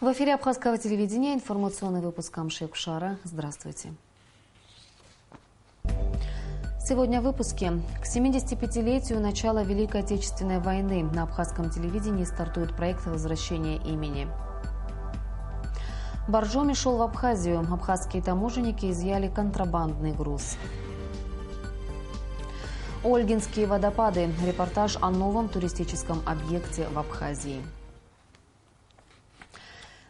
В эфире Абхазского телевидения информационный выпуск Камши Кушара. Здравствуйте. Сегодня в выпуске. К 75-летию начала Великой Отечественной войны на Абхазском телевидении стартует проект возвращения имени. Боржоми шел в Абхазию. Абхазские таможенники изъяли контрабандный груз. Ольгинские водопады. Репортаж о новом туристическом объекте в Абхазии.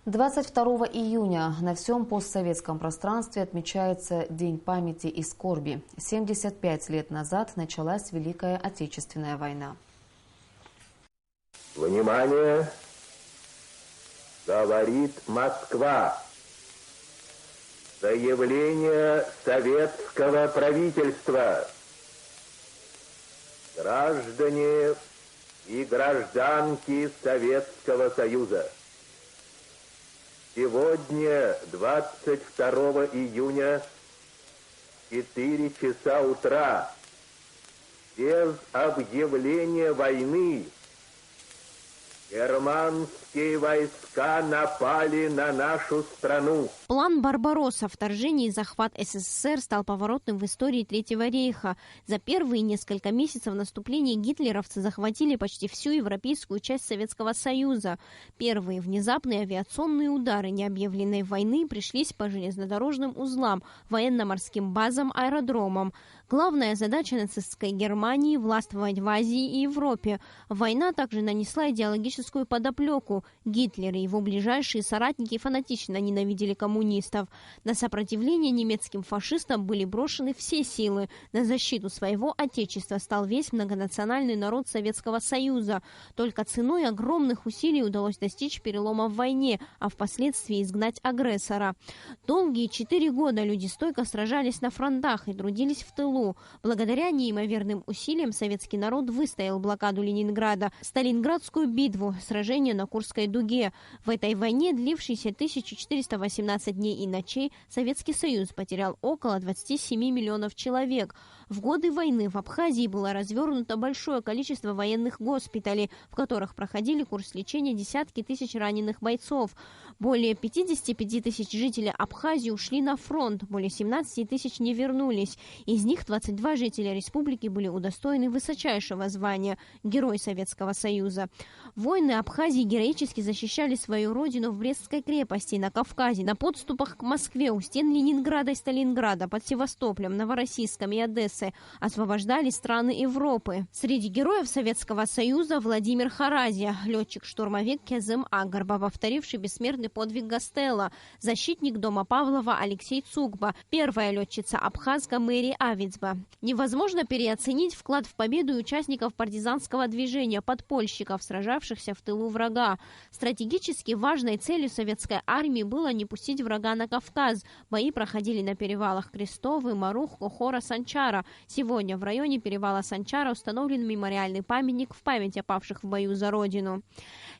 22 июня на всем постсоветском пространстве отмечается День памяти и скорби. 75 лет назад началась Великая Отечественная война. Внимание! Говорит Москва. Заявление советского правительства. Граждане и гражданки Советского Союза. Сегодня, 22 июня, 4 часа утра, без объявления войны, германские войска напали на нашу страну. План «Барбаросса», вторжение и захват СССР, стал поворотным в истории Третьего рейха. За первые несколько месяцев наступления гитлеровцы захватили почти всю европейскую часть Советского Союза. Первые внезапные авиационные удары необъявленной войны пришлись по железнодорожным узлам, военно-морским базам, аэродромам. Главная задача нацистской Германии – властвовать в Азии и Европе. Война также нанесла идеологическую подоплеку. Гитлер и его ближайшие соратники фанатично ненавидели коммунистов. На сопротивление немецким фашистам были брошены все силы. На защиту своего отечества стал весь многонациональный народ Советского Союза. Только ценой огромных усилий удалось достичь перелома в войне, а впоследствии изгнать агрессора. Долгие 4 года люди стойко сражались на фронтах и трудились в тылу. Благодаря неимоверным усилиям советский народ выстоял блокаду Ленинграда, Сталинградскую битву, сражение на Курской дуге. В этой войне, длившейся 1418 дней и ночей, Советский Союз потерял около 27 миллионов человек. В годы войны в Абхазии было развернуто большое количество военных госпиталей, в которых проходили курс лечения десятки тысяч раненых бойцов. Более 55 тысяч жителей Абхазии ушли на фронт, более 17 тысяч не вернулись. Из них 22 жителя республики были удостоены высочайшего звания Герой Советского Союза. Воины Абхазии героически защищали свою родину в Брестской крепости, на Кавказе, на подступах к Москве, у стен Ленинграда и Сталинграда, под Севастополем, Новороссийском и Одессой, освобождали страны Европы. Среди героев Советского Союза Владимир Харазия, летчик-штурмовик Кезем Агарба, повторивший бессмертный подвиг Гастелло, защитник дома Павлова Алексей Цугба, первая летчица абхазка Мэри Авицба. Невозможно переоценить вклад в победу участников партизанского движения, подпольщиков, сражавшихся в тылу врага. Стратегически важной целью советской армии было не пустить врага на Кавказ. Бои проходили на перевалах Крестовый, Марух, Кохора, Санчара. Сегодня в районе перевала Санчара установлен мемориальный памятник в память о павших в бою за Родину.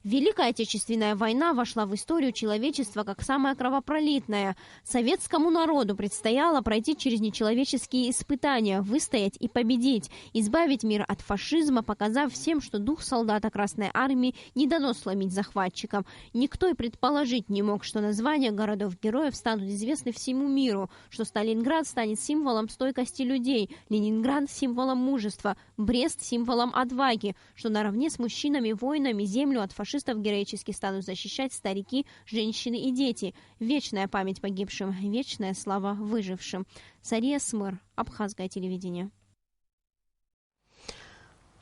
Великая Отечественная война вошла в историю человечества как самая кровопролитная. Советскому народу предстояло пройти через нечеловеческие испытания, выстоять и победить, избавить мир от фашизма, показав всем, что дух солдата Красной Армии не дано сломить захватчикам. Никто и предположить не мог, что названия городов-героев станут известны всему миру, что Сталинград станет символом стойкости людей, Ленинград – символом мужества, Брест – символом отваги, что наравне с мужчинами-воинами землю от фашистов героически станут защищать старики, женщины и дети. Вечная память погибшим, вечная слава выжившим. Сария Смыр, Абхазское телевидение.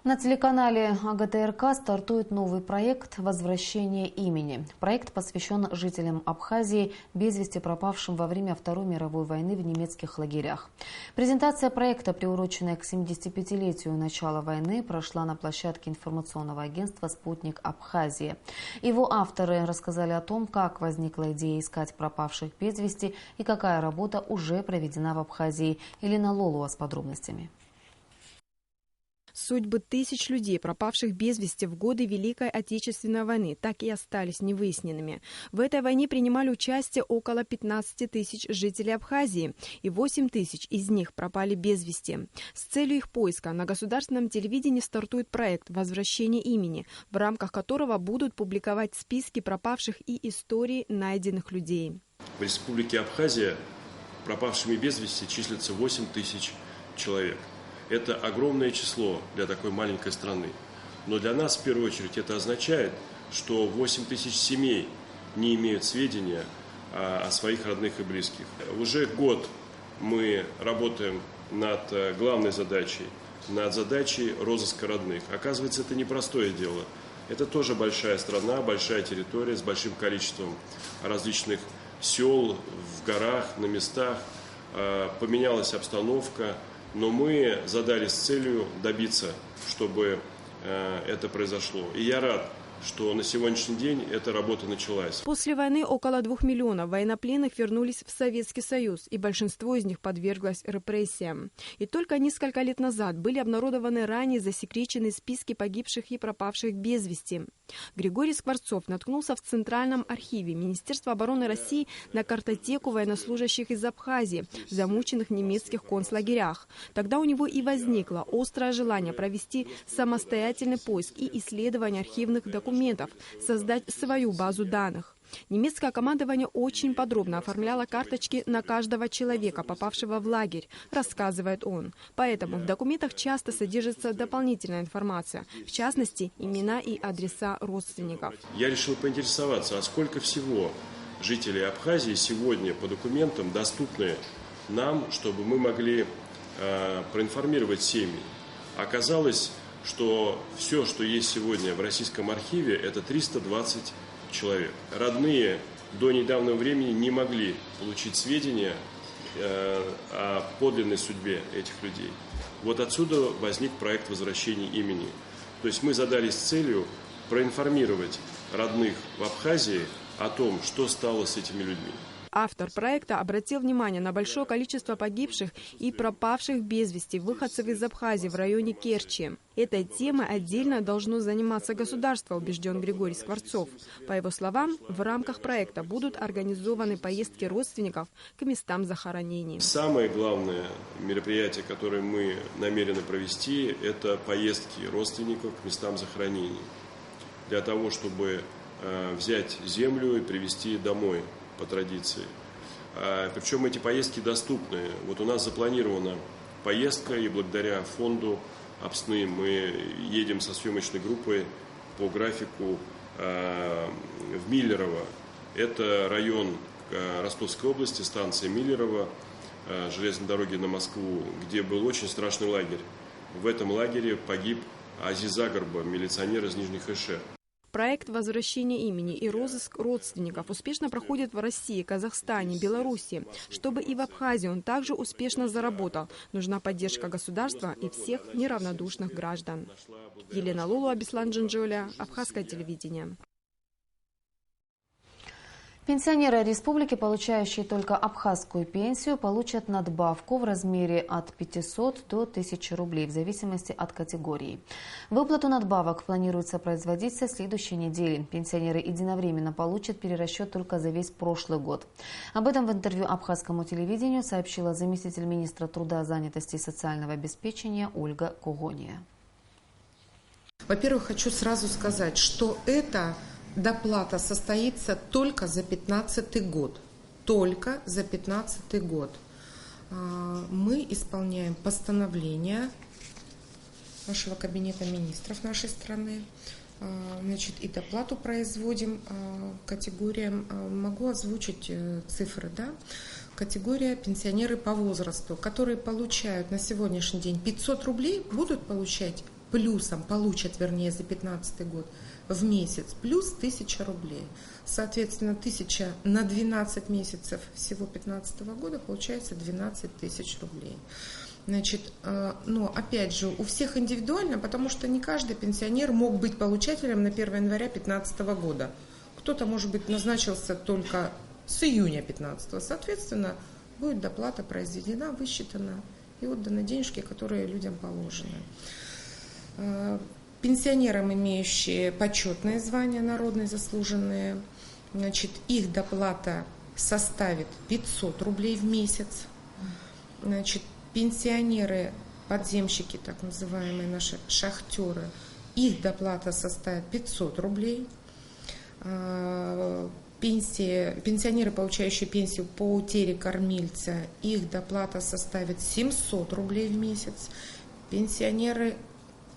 На телеканале АГТРК стартует новый проект «Возвращение имени». Проект посвящен жителям Абхазии, без вести пропавшим во время Второй мировой войны в немецких лагерях. Презентация проекта, приуроченная к 75-летию начала войны, прошла на площадке информационного агентства «Спутник Абхазии». Его авторы рассказали о том, как возникла идея искать пропавших без вести и какая работа уже проведена в Абхазии. Елена Лолуа с подробностями. судьбы тысяч людей, пропавших без вести в годы Великой Отечественной войны, так и остались невыясненными. В этой войне принимали участие около 15 тысяч жителей Абхазии, и 8 тысяч из них пропали без вести. С целью их поиска на государственном телевидении стартует проект «Возвращение имени», в рамках которого будут публиковать списки пропавших и истории найденных людей. В Республике Абхазия пропавшими без вести числится 8 тысяч человек. Это огромное число для такой маленькой страны. Но для нас, в первую очередь, это означает, что 8 тысяч семей не имеют сведения о своих родных и близких. Уже год мы работаем над главной задачей, над задачей розыска родных. Оказывается, это непростое дело. Это тоже большая страна, большая территория с большим количеством различных сел, в горах, на местах. Поменялась обстановка, но мы задались целью добиться, чтобы это произошло. И я рад, что на сегодняшний день эта работа началась. После войны около 2 миллионов военнопленных вернулись в Советский Союз, и большинство из них подверглось репрессиям. И только несколько лет назад были обнародованы ранее засекреченные списки погибших и пропавших без вести. Григорий Скворцов наткнулся в Центральном архиве Министерства обороны России на картотеку военнослужащих из Абхазии, замученных в немецких концлагерях. Тогда у него и возникло острое желание провести самостоятельный поиск и исследование архивных документов, создать свою базу данных. Немецкое командование очень подробно оформляло карточки на каждого человека, попавшего в лагерь, рассказывает он. Поэтому в документах часто содержится дополнительная информация, в частности, имена и адреса родственников. Я решил поинтересоваться, а сколько всего жителей Абхазии сегодня по документам доступны нам, чтобы мы могли проинформировать семьи. Оказалось, что все, что есть сегодня в российском архиве, это 320 человек. Родные до недавнего времени не могли получить сведения о подлинной судьбе этих людей. Вот отсюда возник проект возвращения имени. То есть мы задались целью проинформировать родных в Абхазии о том, что стало с этими людьми. Автор проекта обратил внимание на большое количество погибших и пропавших без вести выходцев из Абхазии в районе Керчи. Этой темой отдельно должно заниматься государство, убежден Григорий Скворцов. По его словам, в рамках проекта будут организованы поездки родственников к местам захоронений. Самое главное мероприятие, которое мы намерены провести, это поездки родственников к местам захоронений. Для того, чтобы взять землю и привезти домой по традиции. Причем эти поездки доступны. Вот у нас запланирована поездка, и благодаря фонду «Апсны» мы едем со съемочной группой по графику в Миллерово. Это район Ростовской области, станция Миллерово, железной дороги на Москву, где был очень страшный лагерь. В этом лагере погиб Азиз Агарба, милиционер из Нижних Эшер. Проект возвращения имени и розыск родственников успешно проходит в России, Казахстане, Беларуси. Чтобы и в Абхазии он также успешно заработал, нужна поддержка государства и всех неравнодушных граждан. Елена Лолуа, Беслан Джинджоля, Абхазское телевидение. Пенсионеры республики, получающие только абхазскую пенсию, получат надбавку в размере от 500 до 1000 рублей в зависимости от категории. Выплату надбавок планируется производить со следующей недели. Пенсионеры единовременно получат перерасчет только за весь прошлый год. Об этом в интервью абхазскому телевидению сообщила заместитель министра труда, занятости и социального обеспечения Ольга Когония. Во-первых, хочу сразу сказать, что это доплата состоится только за 2015 год. Только за 2015 год. Мы исполняем постановление нашего кабинета министров нашей страны. Значит, и доплату производим категориям. Могу озвучить цифры, да? Категория пенсионеры по возрасту, которые получают на сегодняшний день 500 рублей, будут получать плюсом, получат, вернее, за 2015 год в месяц, плюс 1000 рублей. Соответственно, 1000 на 12 месяцев всего 2015 года получается 12 тысяч рублей. Значит, но опять же, у всех индивидуально, потому что не каждый пенсионер мог быть получателем на 1 января 2015 года. Кто-то, может быть, назначился только с июня 2015. Соответственно, будет доплата произведена, высчитана и отданы денежки, которые людям положены. Пенсионерам, имеющие почетные звания, народные заслуженные, значит, их доплата составит 500 рублей в месяц. Значит, пенсионеры, подземщики, так называемые наши шахтеры, их доплата составит 500 рублей. Пенсионеры, получающие пенсию по утере кормильца, их доплата составит 700 рублей в месяц. Пенсионеры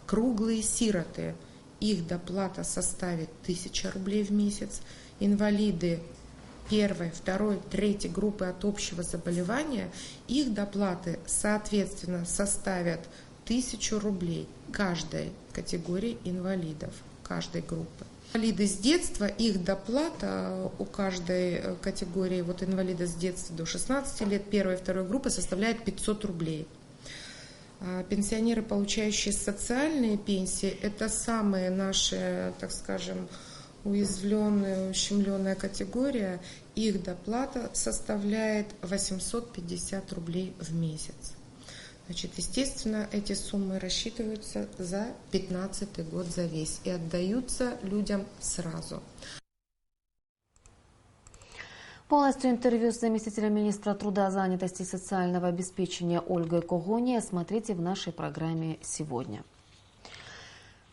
круглые сироты, их доплата составит 1000 рублей в месяц. Инвалиды первой, второй, третьей группы от общего заболевания, их доплаты, соответственно, составят 1000 рублей каждой категории инвалидов, каждой группы. Инвалиды с детства, их доплата у каждой категории, вот инвалида с детства до 16 лет, первой и второй группы, составляет 500 рублей. Пенсионеры, получающие социальные пенсии, это самые наши, так скажем, уязвленная, ущемленная категория, их доплата составляет 850 рублей в месяц. Значит, естественно, эти суммы рассчитываются за 2015 год, за весь, и отдаются людям сразу. Полностью интервью с заместителем министра труда, занятости и социального обеспечения Ольгой Когони смотрите в нашей программе сегодня.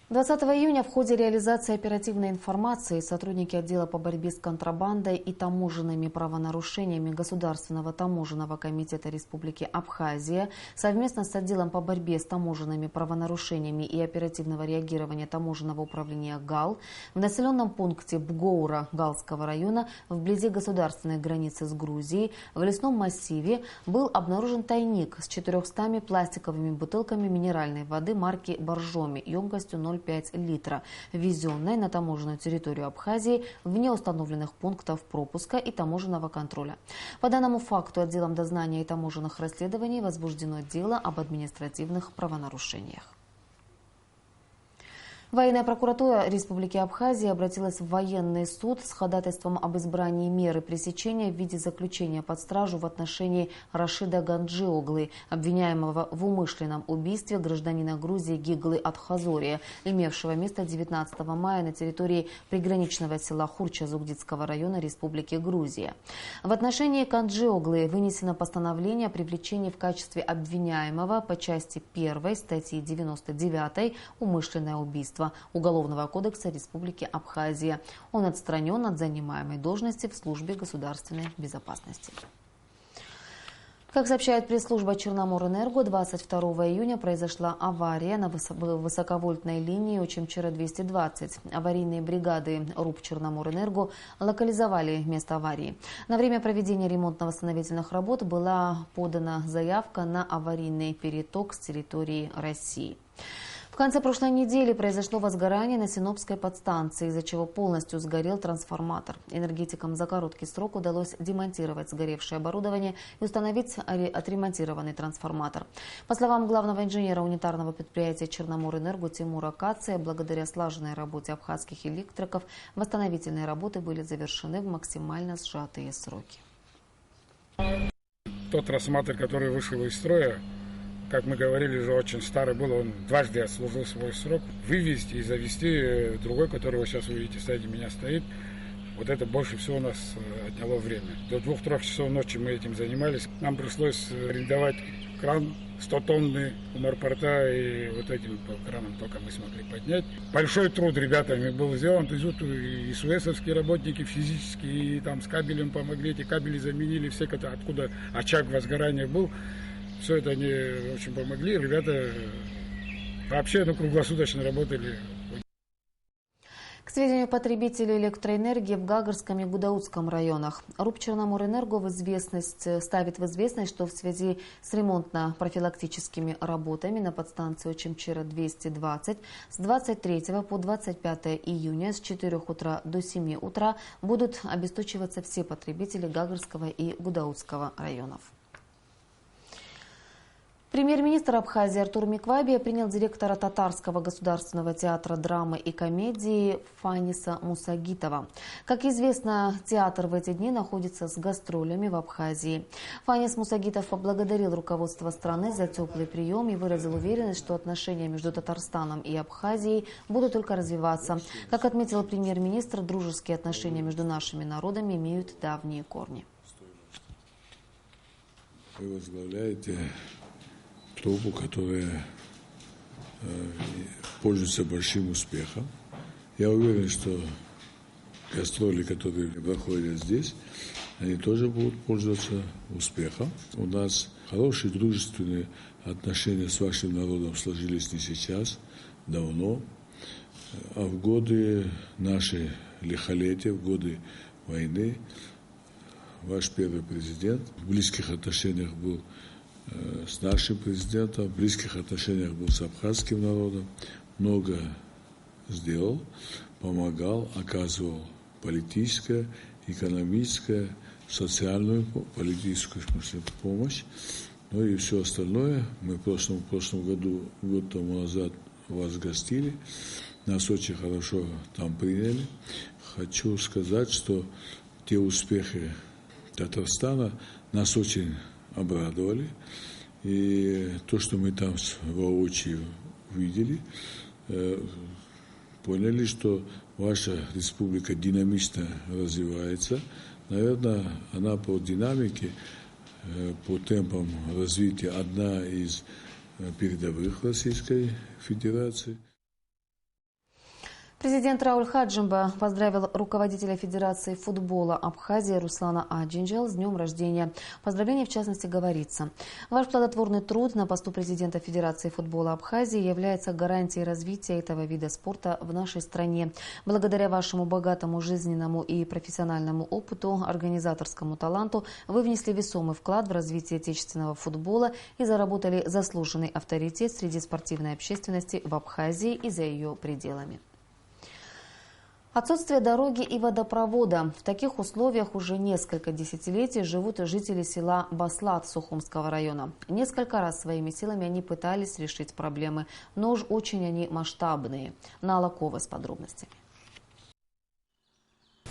20 июня в ходе реализации оперативной информации сотрудники отдела по борьбе с контрабандой и таможенными правонарушениями Государственного таможенного комитета Республики Абхазия совместно с отделом по борьбе с таможенными правонарушениями и оперативного реагирования таможенного управления ГАЛ в населенном пункте Бгоура Галского района вблизи государственной границы с Грузией в лесном массиве был обнаружен тайник с 400 пластиковыми бутылками минеральной воды марки «Боржоми» емкостью 0,5 литра, ввезенной на таможенную территорию Абхазии вне установленных пунктов пропуска и таможенного контроля. По данному факту отделом дознания и таможенных расследований возбуждено дело об административных правонарушениях. Военная прокуратура Республики Абхазия обратилась в военный суд с ходатайством об избрании меры пресечения в виде заключения под стражу в отношении Рашида Ганджиоглы, обвиняемого в умышленном убийстве гражданина Грузии Гиглы Атхазория, имевшего место 19 мая на территории приграничного села Хурча Зугдитского района Республики Грузия. В отношении Ганджиоглы вынесено постановление о привлечении в качестве обвиняемого по части 1 статьи 99 «Умышленное убийство» Уголовного кодекса Республики Абхазия. Он отстранен от занимаемой должности в службе государственной безопасности. Как сообщает пресс-служба Черноморэнерго, 22 июня произошла авария на высоковольтной линии Очимчира-220. Аварийные бригады РУП Черноморэнерго локализовали место аварии. На время проведения ремонтно-восстановительных работ была подана заявка на аварийный переток с территории России. В конце прошлой недели произошло возгорание на Синопской подстанции, из-за чего полностью сгорел трансформатор. Энергетикам за короткий срок удалось демонтировать сгоревшее оборудование и установить отремонтированный трансформатор. По словам главного инженера унитарного предприятия Черноморэнерго Тимура Кация, благодаря слаженной работе абхазских электриков восстановительные работы были завершены в максимально сжатые сроки. Тот трансформатор, который вышел из строя, как мы говорили, уже очень старый был, он дважды отслужил свой срок. Вывести и завести другой, который вы сейчас увидите, сзади меня стоит, вот это больше всего у нас отняло время. До 2-3 часов ночи мы этим занимались. Нам пришлось арендовать кран 100-тонный у морпорта, и вот этим краном только мы смогли поднять. Большой труд ребятами был сделан. То есть вот и СУЭСовские работники физически, и там с кабелем помогли, эти кабели заменили, все, откуда очаг возгорания был. Все это они очень помогли. Ребята вообще круглосуточно работали. К сведению потребителей электроэнергии в Гагарском и Гудаутском районах, РУП Черноморэнерго ставит в известность, что в связи с ремонтно-профилактическими работами на подстанции Очимчира-220 с 23 по 25 июня с 4 утра до 7 утра будут обесточиваться все потребители Гагарского и Гудаутского районов. Премьер-министр Абхазии Артур Микваби принял директора Татарского государственного театра драмы и комедии Фаниса Мусагитова. Как известно, театр в эти дни находится с гастролями в Абхазии. Фанис Мусагитов поблагодарил руководство страны за теплый прием и выразил уверенность, что отношения между Татарстаном и Абхазией будут только развиваться. Как отметил премьер-министр, дружеские отношения между нашими народами имеют давние корни. Вы возглавляете труппу, которая пользуется большим успехом. Я уверен, что гастроли, которые проходят здесь, они тоже будут пользоваться успехом. У нас хорошие дружественные отношения с вашим народом сложились не сейчас, давно. А в годы нашей лихолетия, в годы войны, ваш первый президент в близких отношениях был с нашим президентом, в близких отношениях был с абхазским народом, много сделал, помогал, оказывал политическое, экономическое, социальную, политическую помощь. Ну и все остальное. Мы в прошлом году, год тому назад вас гостили, нас очень хорошо там приняли. Хочу сказать, что те успехи Татарстана нас очень обрадовали. И то, что мы там воочию видели, поняли, что ваша республика динамично развивается. Наверное, она по динамике, по темпам развития одна из передовых Российской Федерации. Президент Рауль Хаджимба поздравил руководителя Федерации футбола Абхазии Руслана Аджинджел с днем рождения. В поздравлении, в частности, говорится: «Ваш плодотворный труд на посту президента Федерации футбола Абхазии является гарантией развития этого вида спорта в нашей стране. Благодаря вашему богатому жизненному и профессиональному опыту, организаторскому таланту вы внесли весомый вклад в развитие отечественного футбола и заработали заслуженный авторитет среди спортивной общественности в Абхазии и за ее пределами». Отсутствие дороги и водопровода. В таких условиях уже несколько десятилетий живут жители села Баслат Сухумского района. Несколько раз своими силами они пытались решить проблемы, но уж очень они масштабные. Нала Кова с подробностями.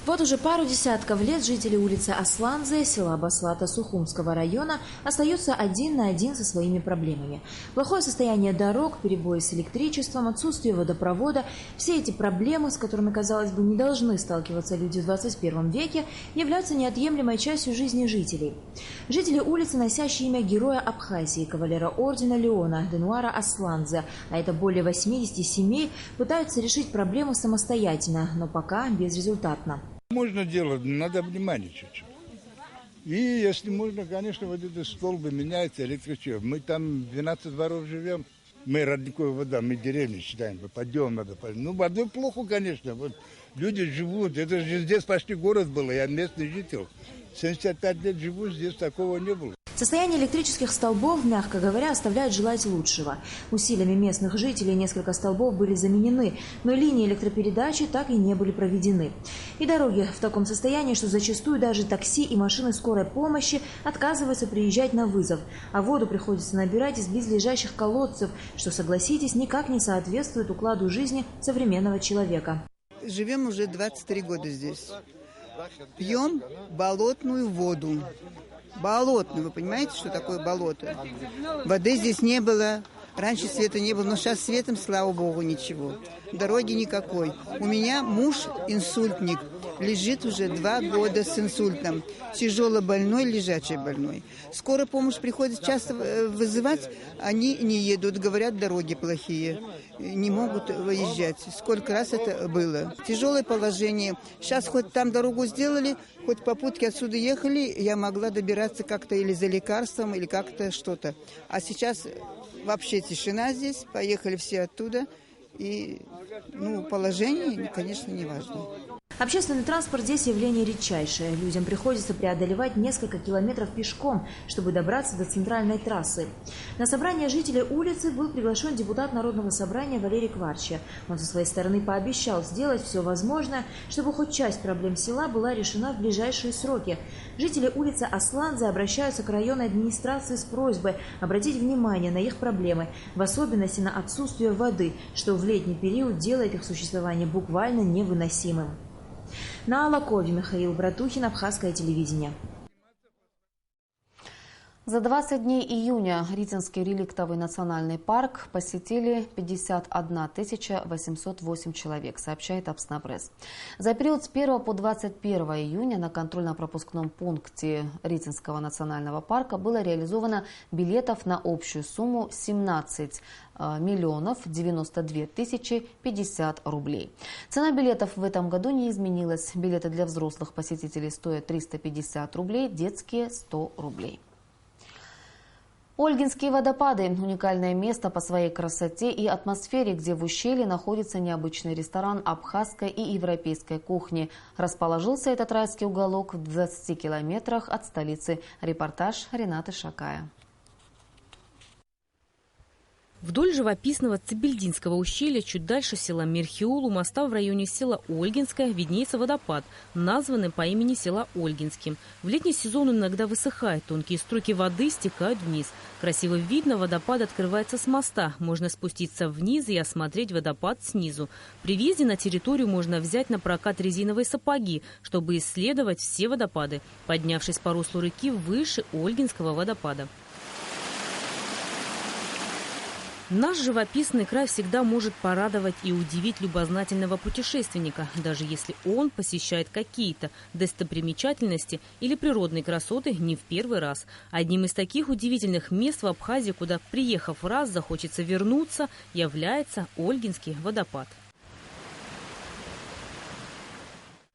Вот уже пару десятков лет жители улицы Асланзе, села Баслата Сухумского района, остаются один на один со своими проблемами. Плохое состояние дорог, перебои с электричеством, отсутствие водопровода – все эти проблемы, с которыми, казалось бы, не должны сталкиваться люди в 21 веке, являются неотъемлемой частью жизни жителей. Жители улицы, носящие имя героя Абхазии, кавалера ордена Леона Денуара Асланзе, а это более 80 семей, пытаются решить проблему самостоятельно, но пока безрезультатно. Можно делать, надо внимание чуть-чуть. И если можно, конечно, вот эти столбы меняются, электричество. Мы там 12 дворов живем, мы родниковая вода, мы деревню считаем, подъем надо. Ну, водой плохо, конечно, вот люди живут, это же здесь почти город был, я местный житель. 75 лет живу, здесь такого не было. Состояние электрических столбов, мягко говоря, оставляет желать лучшего. Усилиями местных жителей несколько столбов были заменены, но линии электропередачи так и не были проведены. И дороги в таком состоянии, что зачастую даже такси и машины скорой помощи отказываются приезжать на вызов, а воду приходится набирать из близлежащих колодцев, что, согласитесь, никак не соответствует укладу жизни современного человека. Живем уже 23 года здесь. Пьем болотную воду. Болотную, вы понимаете, что такое болото? Воды здесь не было, раньше света не было, но сейчас светом, слава богу, ничего. Дороги никакой. У меня муж инсультник, лежит уже 2 года с инсультом. Тяжело больной, лежачий больной. Скорая помощь приходит часто вызывать, они не едут, говорят, дороги плохие. Не могут выезжать. Сколько раз это было. Тяжелое положение. Сейчас хоть там дорогу сделали, хоть попутки отсюда ехали, я могла добираться как-то или за лекарством, или как-то что-то. А сейчас вообще тишина здесь, поехали все оттуда. И положение, конечно, не важно. Общественный транспорт здесь явление редчайшее. Людям приходится преодолевать несколько километров пешком, чтобы добраться до центральной трассы. На собрание жителей улицы был приглашен депутат Народного собрания Валерий Кварча. Он со своей стороны пообещал сделать все возможное, чтобы хоть часть проблем села была решена в ближайшие сроки. Жители улицы Асланзе обращаются к районной администрации с просьбой обратить внимание на их проблемы, в особенности на отсутствие воды, что в летний период делает их существование буквально невыносимым. На Алакове Михаил Братухин, Абхазское телевидение. За 20 дней июня Ритинский реликтовый национальный парк посетили 51 808 человек, сообщает Апснапресс. За период с 1 по 21 июня на контрольно-пропускном пункте Ритинского национального парка было реализовано билетов на общую сумму 17 миллионов 92 тысячи 50 рублей. Цена билетов в этом году не изменилась. Билеты для взрослых посетителей стоят 350 рублей, детские 100 рублей. Ольгинские водопады – уникальное место по своей красоте и атмосфере, где в ущелье находится необычный ресторан абхазской и европейской кухни. Расположился этот райский уголок в 20 километрах от столицы. Репортаж Ренаты Шакая. Вдоль живописного Цибельдинского ущелья, чуть дальше села Мерхиул, у моста в районе села Ольгинское, виднеется водопад, названный по имени села Ольгинским. В летний сезон он иногда высыхает, тонкие струйки воды стекают вниз. Красиво видно, водопад открывается с моста. Можно спуститься вниз и осмотреть водопад снизу. При въезде на территорию можно взять на прокат резиновые сапоги, чтобы исследовать все водопады, поднявшись по руслу реки выше Ольгинского водопада. Наш живописный край всегда может порадовать и удивить любознательного путешественника, даже если он посещает какие-то достопримечательности или природные красоты не в первый раз. Одним из таких удивительных мест в Абхазии, куда, приехав раз, захочется вернуться, является Ольгинский водопад.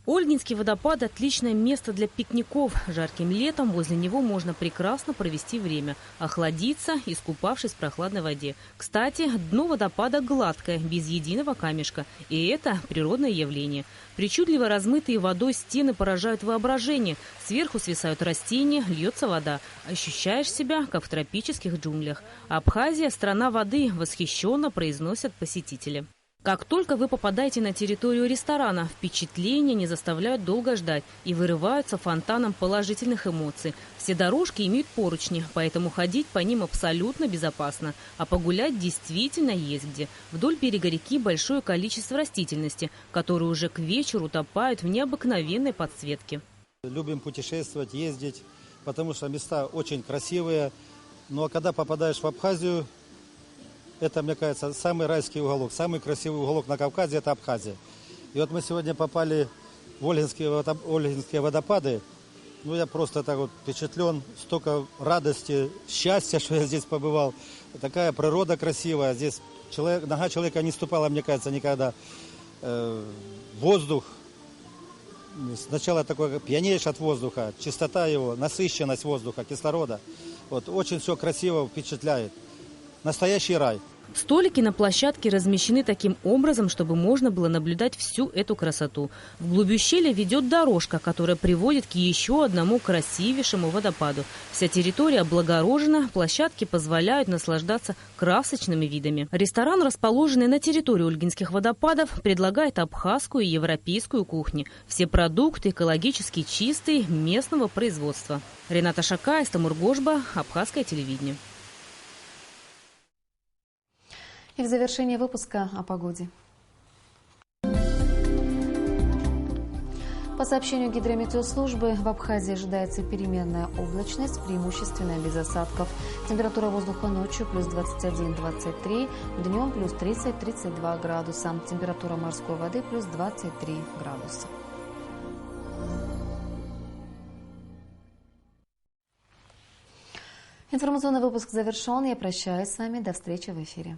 Ольгинский водопад – отличное место для пикников. Жарким летом возле него можно прекрасно провести время, охладиться, искупавшись в прохладной воде. Кстати, дно водопада гладкое, без единого камешка. И это природное явление. Причудливо размытые водой стены поражают воображение. Сверху свисают растения, льется вода. Ощущаешь себя, как в тропических джунглях. Абхазия – страна воды, восхищенно произносят посетители. Как только вы попадаете на территорию ресторана, впечатления не заставляют долго ждать и вырываются фонтаном положительных эмоций. Все дорожки имеют поручни, поэтому ходить по ним абсолютно безопасно. А погулять действительно есть где. Вдоль берега реки большое количество растительности, которые уже к вечеру утопают в необыкновенной подсветке. Любим путешествовать, ездить, потому что места очень красивые. Ну а когда попадаешь в Абхазию, это, мне кажется, самый райский уголок, самый красивый уголок на Кавказе – это Абхазия. И вот мы сегодня попали в Ольгинские водопады. Ну, я просто так вот впечатлен, столько радости, счастья, что я здесь побывал. Такая природа красивая, здесь нога человека не ступала, мне кажется, никогда. Воздух, сначала такой пьянеешь от воздуха, чистота его, насыщенность воздуха, кислорода. Вот очень все красиво, впечатляет. Настоящий рай. Столики на площадке размещены таким образом, чтобы можно было наблюдать всю эту красоту. Вглубь ущелья ведет дорожка, которая приводит к еще одному красивейшему водопаду. Вся территория облагорожена, площадки позволяют наслаждаться красочными видами. Ресторан, расположенный на территории Ольгинских водопадов, предлагает абхазскую и европейскую кухни. Все продукты экологически чистые, местного производства. Рената Шакая, Стамур Гошба, Абхазское телевидение. И в завершение выпуска о погоде. По сообщению гидрометеослужбы, в Абхазии ожидается переменная облачность, преимущественно без осадков. Температура воздуха ночью плюс 21-23, днем плюс 30-32 градуса. Температура морской воды плюс 23 градуса. Информационный выпуск завершен. Я прощаюсь с вами. До встречи в эфире.